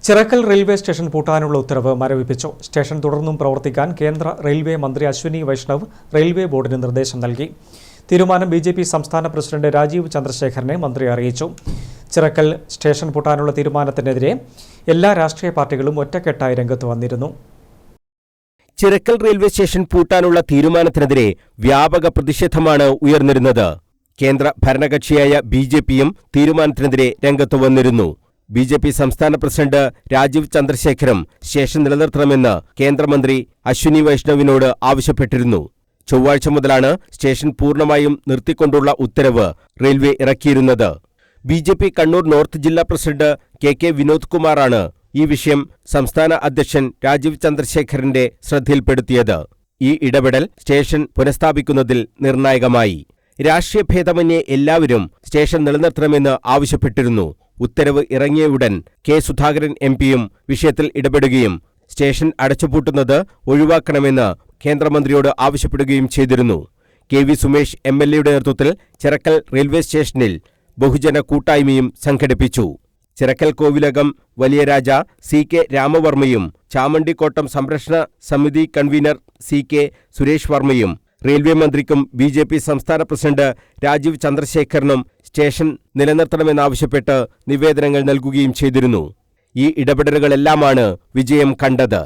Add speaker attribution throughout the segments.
Speaker 1: Chirakkal railway station പൂട്ടാനുള്ള ഉത്തരവ് മരവിപ്പിച്ചു. Station തുടർന്നും പ്രവർത്തിക്കാൻ കേന്ദ്ര റെയിൽവേ മന്ത്രി അശ്വിനി വൈഷ്ണവ് റെയിൽവേ ബോർഡിന് നിർദ്ദേശം നൽകി. തീരുമാനം ബിജെപി സംസ്ഥാന പ്രസിഡന്റ് രാജീവ് ചന്ദ്രശേഖരനെ മന്ത്രി അറിയിച്ചു. ചിറക്കൽ സ്റ്റേഷൻ പൂട്ടാനുള്ള തീരുമാനത്തിനെതിരെ എല്ലാ രാഷ്ട്രീയ പാർട്ടികളും ഒറ്റക്കെട്ടായി രംഗത്ത് വന്നിരുന്നു.
Speaker 2: ചിറക്കൽ റെയിൽവേ സ്റ്റേഷൻ പൂട്ടാനുള്ള തീരുമാനത്തിനെതിരെ വ്യാപക പ്രതിഷേധമാണ് ഉയർന്നിരുന്നത്. കേന്ദ്ര ഭരണകക്ഷിയായ ബിജെപിയും തീരുമാനത്തിനെതിരെ രംഗത്ത് വന്നിരുന്നു. ബിജെപി സംസ്ഥാന പ്രസിഡന്റ് രാജീവ് ചന്ദ്രശേഖരം സ്റ്റേഷൻ നിലനിർത്തണമെന്ന് കേന്ദ്രമന്ത്രി അശ്വിനി വൈഷ്ണവിനോട് ആവശ്യപ്പെട്ടിരുന്നു. ചൊവ്വാഴ്ച മുതലാണ് സ്റ്റേഷൻ പൂർണ്ണമായും നിർത്തിക്കൊണ്ടുള്ള ഉത്തരവ് റെയിൽവേ ഇറക്കിയിരുന്നത്. ബിജെപി കണ്ണൂർ നോർത്ത് ജില്ലാ പ്രസിഡന്റ് കെ വിനോദ് കുമാറാണ് ഈ വിഷയം സംസ്ഥാന അധ്യക്ഷൻ രാജീവ് ചന്ദ്രശേഖരന്റെ ശ്രദ്ധയിൽപ്പെടുത്തിയത്. ഈ ഇടപെടൽ സ്റ്റേഷൻ പുനഃസ്ഥാപിക്കുന്നതിൽ നിർണായകമായി. രാഷ്ട്രീയ ഭേദമന്യേ എല്ലാവരും സ്റ്റേഷൻ നിലനിർത്തണമെന്ന് ആവശ്യപ്പെട്ടിരുന്നു. ഉത്തരവ് ഇറങ്ങിയയുടൻ കെ സുധാകരൻ എംപിയും വിഷയത്തിൽ ഇടപെടുകയും സ്റ്റേഷൻ അടച്ചുപൂട്ടുന്നത് ഒഴിവാക്കണമെന്ന് കേന്ദ്രമന്ത്രിയോട് ആവശ്യപ്പെടുകയും ചെയ്തിരുന്നു. കെ.വി. സുമേഷ് എം.എൽ.എയുടെ നേതൃത്വത്തിൽ ചിറക്കൽ റെയിൽവേ സ്റ്റേഷനിൽ ബഹുജന കൂട്ടായ്മയും സംഘടിപ്പിച്ചു. ചിറക്കൽ കോവിലകം വലിയരാജ സി.കെ. രാമവർമ്മയും ചാമണ്ടിക്കോട്ടം സംരക്ഷണ സമിതി കൺവീനർ സി.കെ. സുരേഷ് വർമ്മയും റെയിൽവേ മന്ത്രിക്കും ബിജെപി സംസ്ഥാന പ്രസിഡന്റ് രാജീവ് ചന്ദ്രശേഖരനും സ്റ്റേഷൻ നിലനിർത്തണമെന്നാവശ്യപ്പെട്ട് നിവേദനങ്ങൾ നൽകുകയും ചെയ്തിരുന്നു. ഈ ഇടപെടലുകളെല്ലാമാണ് വിജയം കണ്ടത്.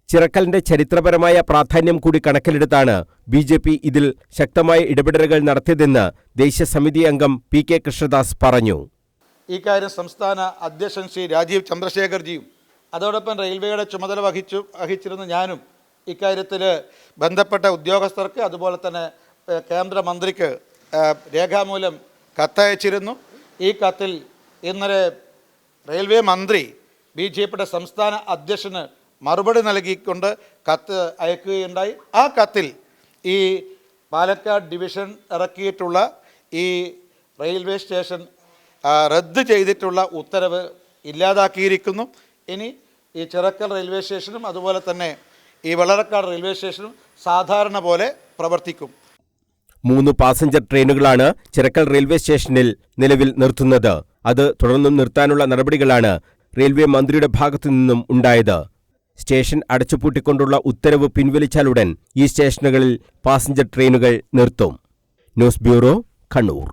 Speaker 2: ചിറക്കലിന്റെ ചരിത്രപരമായ പ്രാധാന്യം കൂടി കണക്കിലെടുത്താണ് ബിജെപി ഇതിൽ ശക്തമായ ഇടപെടലുകൾ നടത്തിയതെന്ന് ദേശീയ സമിതി അംഗം പി.കെ. കൃഷ്ണദാസ് പറഞ്ഞു.
Speaker 3: ഈ കാര്യം സംസ്ഥാന അധ്യക്ഷൻ ശ്രീ രാജീവ് ചന്ദ്രശേഖർജിയും അതോടൊപ്പം റെയിൽവേയുടെ ചുമതല വഹിച്ചിരുന്ന ഞാനും ഇക്കാര്യത്തിൽ ബന്ധപ്പെട്ട ഉദ്യോഗസ്ഥർക്ക് അതുപോലെ തന്നെ കേന്ദ്രമന്ത്രിക്ക് രേഖാമൂലം കത്തയച്ചിരുന്നു. ഈ കത്തിൽ ഇന്നലെ റെയിൽവേ മന്ത്രി ബിജെപിയുടെ സംസ്ഥാന അധ്യക്ഷന് മറുപടി നൽകിക്കൊണ്ട് കത്ത് അയക്കുകയുണ്ടായി. ആ കത്തിൽ ഈ പാലക്കാട് ഡിവിഷൻ ഇറക്കിയിട്ടുള്ള ഈ റെയിൽവേ സ്റ്റേഷൻ റദ്ദ് ചെയ്തിട്ടുള്ള ഉത്തരവ് ഇല്ലാതാക്കിയിരിക്കുന്നു. ഇനി ഈ ചിറക്കൽ റെയിൽവേ സ്റ്റേഷനും അതുപോലെ തന്നെ ഈ വളറക്കാട് റെയിൽവേ സ്റ്റേഷനും സാധാരണ പോലെ പ്രവർത്തിക്കും.
Speaker 2: 3 പാസഞ്ചർ ട്രെയിനുകളാണ് ചിറക്കൽ റെയിൽവേ സ്റ്റേഷനിൽ നിലവിൽ നിർത്തുന്നത്. അത് തുടർന്നും നിർത്താനുള്ള നടപടികളാണ് റെയിൽവേ മന്ത്രിയുടെ ഭാഗത്തു നിന്നും ഉണ്ടായത്. സ്റ്റേഷൻ അടച്ചുപൂട്ടിക്കൊണ്ടുള്ള ഉത്തരവ് പിൻവലിച്ചാലുടൻ ഈ സ്റ്റേഷനുകളിൽ പാസഞ്ചർ ട്രെയിനുകൾ നിർത്തും. News bureau, Kannur.